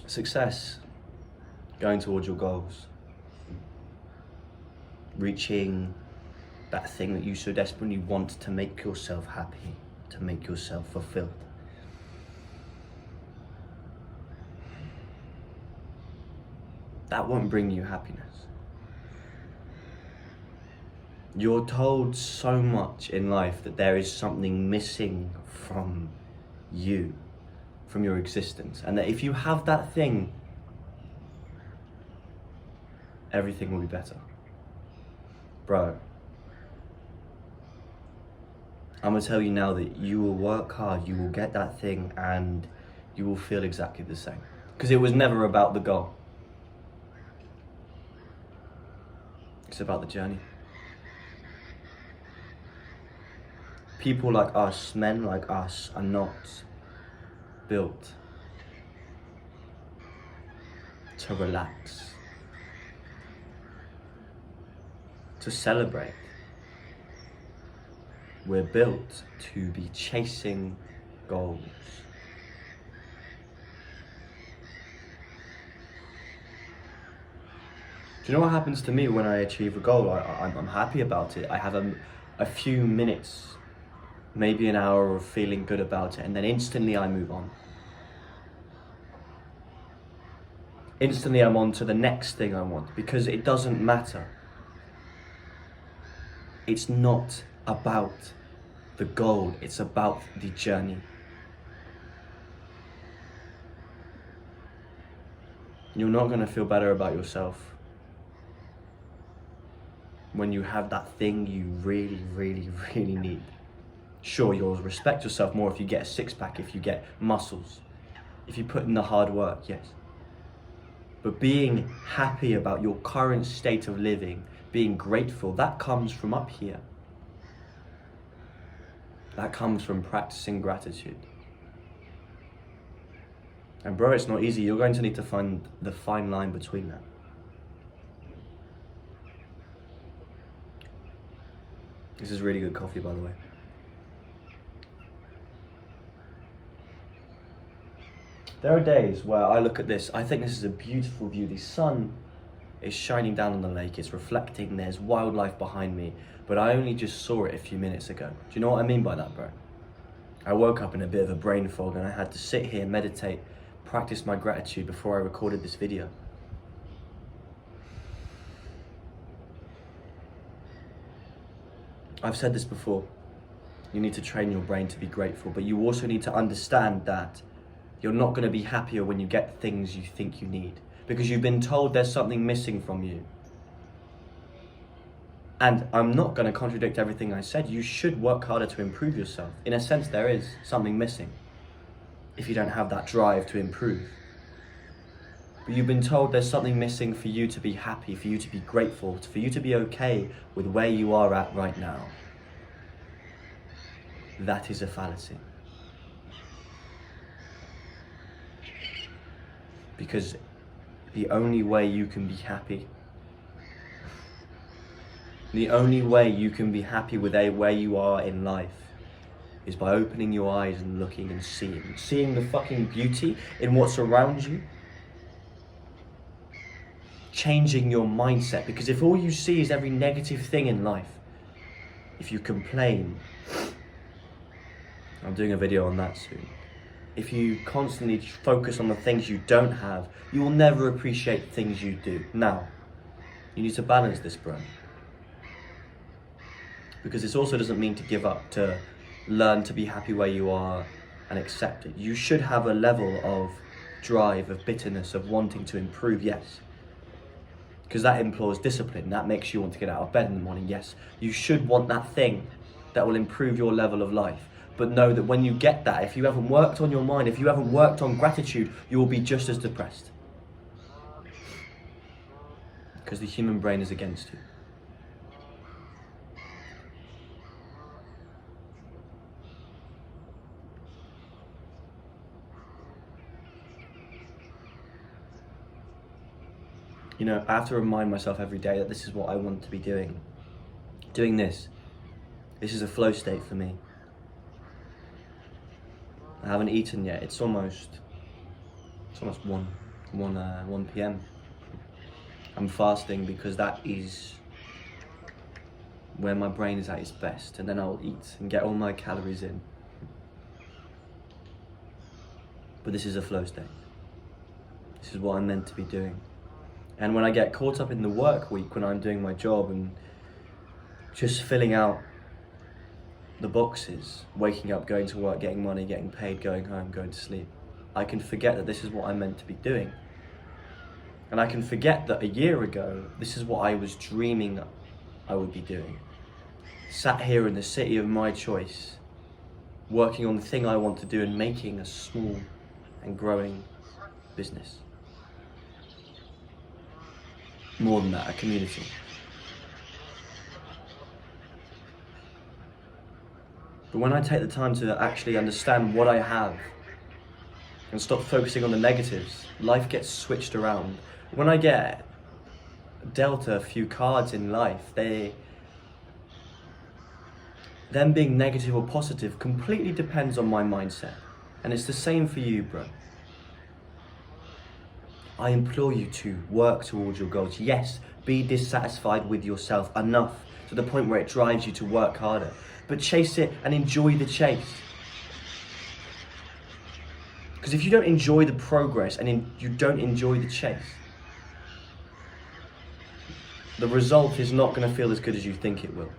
Success, going towards your goals, reaching that thing that you so desperately want to make yourself happy, to make yourself fulfilled. That won't bring you happiness. You're told so much in life that there is something missing from you, from your existence, and that if you have that thing, everything will be better. Bro, I'm gonna tell you now that you will work hard, you will get that thing, and you will feel exactly the same. Because it was never about the goal. It's about the journey. People like us, men like us, are not built to relax, to celebrate. We're built to be chasing goals. Do you know what happens to me when I achieve a goal? I'm happy about it. I have a few minutes, maybe an hour of feeling good about it, and then instantly I move on. Instantly I'm on to the next thing I want, because it doesn't matter. It's not about the goal, it's about the journey. You're not going to feel better about yourself when you have that thing you really, really, really need. Sure, you'll respect yourself more if you get a six-pack, if you get muscles, if you put in the hard work, yes. But being happy about your current state of living, being grateful, that comes from up here. That comes from practicing gratitude. And bro, it's not easy. You're going to need to find the fine line between that. This is really good coffee, by the way. There are days where I look at this, I think this is a beautiful view. The sun is shining down on the lake, it's reflecting, there's wildlife behind me, but I only just saw it a few minutes ago. Do you know what I mean by that, bro? I woke up in a bit of a brain fog and I had to sit here, meditate, practice my gratitude before I recorded this video. I've said this before, you need to train your brain to be grateful, but you also need to understand that you're not going to be happier when you get things you think you need, because you've been told there's something missing from you. And I'm not going to contradict everything I said. You should work harder to improve yourself. In a sense, there is something missing if you don't have that drive to improve. But you've been told there's something missing for you to be happy, for you to be grateful, for you to be okay with where you are at right now. That is a fallacy. Because the only way you can be happy, the only way you can be happy with where you are in life is by opening your eyes and looking and seeing the fucking beauty in what's around you. Changing your mindset, because if all you see is every negative thing in life, if you complain, I'm doing a video on that soon. If you constantly focus on the things you don't have, you will never appreciate things you do. Now, you need to balance this, bro. Because this also doesn't mean to give up, to learn to be happy where you are and accept it. You should have a level of drive, of bitterness, of wanting to improve, yes. Because that implies discipline, that makes you want to get out of bed in the morning, yes. You should want that thing that will improve your level of life. But know that when you get that, if you haven't worked on your mind, if you haven't worked on gratitude, you will be just as depressed. Because the human brain is against you. You know, I have to remind myself every day that this is what I want to be doing. Doing this is a flow state for me. I haven't eaten yet. It's almost 1. 1 p.m. I'm fasting because that is where my brain is at its best, and then I'll eat and get all my calories in. But this is a flow state. This is what I'm meant to be doing. And when I get caught up in the work week, when I'm doing my job and just filling out the boxes, waking up, going to work, getting money, getting paid, going home, going to sleep, I can forget that this is what I'm meant to be doing. And I can forget that a year ago, this is what I was dreaming I would be doing. Sat here in the city of my choice, working on the thing I want to do and making a small and growing business. More than that, a community. But when I take the time to actually understand what I have and stop focusing on the negatives, life gets switched around. When I get dealt a few cards in life, them being negative or positive completely depends on my mindset. And it's the same for you, bro. I implore you to work towards your goals. Yes, be dissatisfied with yourself enough to the point where it drives you to work harder. But chase it and enjoy the chase. Because if you don't enjoy the progress and you don't enjoy the chase, the result is not going to feel as good as you think it will.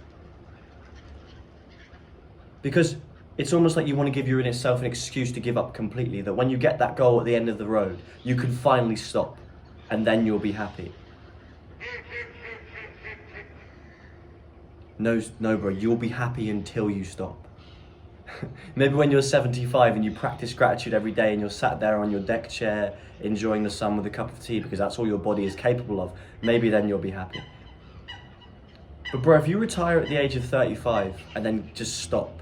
Because it's almost like you want to give yourself an excuse to give up completely, that when you get that goal at the end of the road, you can finally stop and then you'll be happy. No, bro, you'll be happy until you stop. Maybe when you're 75 and you practice gratitude every day and you're sat there on your deck chair enjoying the sun with a cup of tea because that's all your body is capable of, maybe then you'll be happy. But bro, if you retire at the age of 35 and then just stop,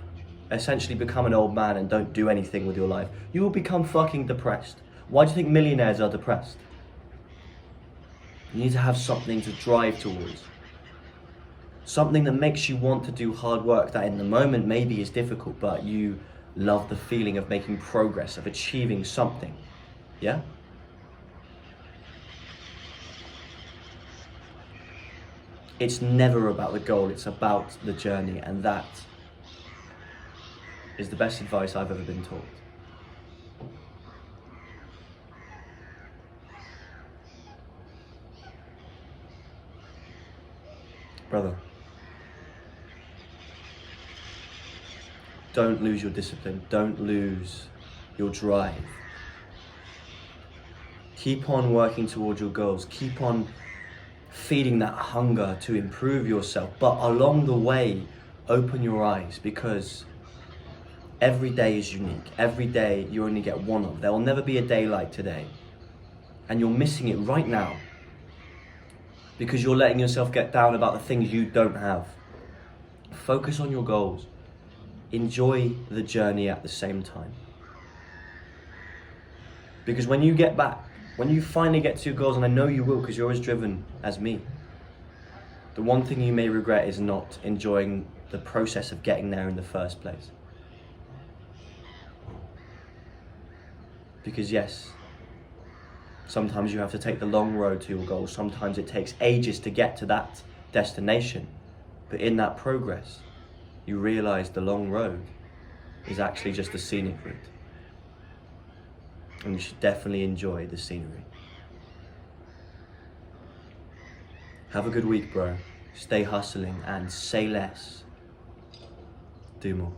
essentially become an old man and don't do anything with your life, you will become fucking depressed. Why do you think millionaires are depressed? You need to have something to drive towards. Something that makes you want to do hard work that in the moment maybe is difficult, but you love the feeling of making progress, of achieving something. Yeah? It's never about the goal, it's about the journey, and that is the best advice I've ever been taught. Brother, don't lose your discipline, don't lose your drive. Keep on working towards your goals, keep on feeding that hunger to improve yourself, but along the way, open your eyes, because every day is unique. Every day you only get one of. There will never be a day like today. And you're missing it right now because you're letting yourself get down about the things you don't have. Focus on your goals. Enjoy the journey at the same time. Because when you get back, when you finally get to your goals, and I know you will because you're as driven as me, the one thing you may regret is not enjoying the process of getting there in the first place. Because yes, sometimes you have to take the long road to your goals. Sometimes it takes ages to get to that destination. But in that progress, you realize the long road is actually just a scenic route. And you should definitely enjoy the scenery. Have a good week, bro. Stay hustling and say less. Do more.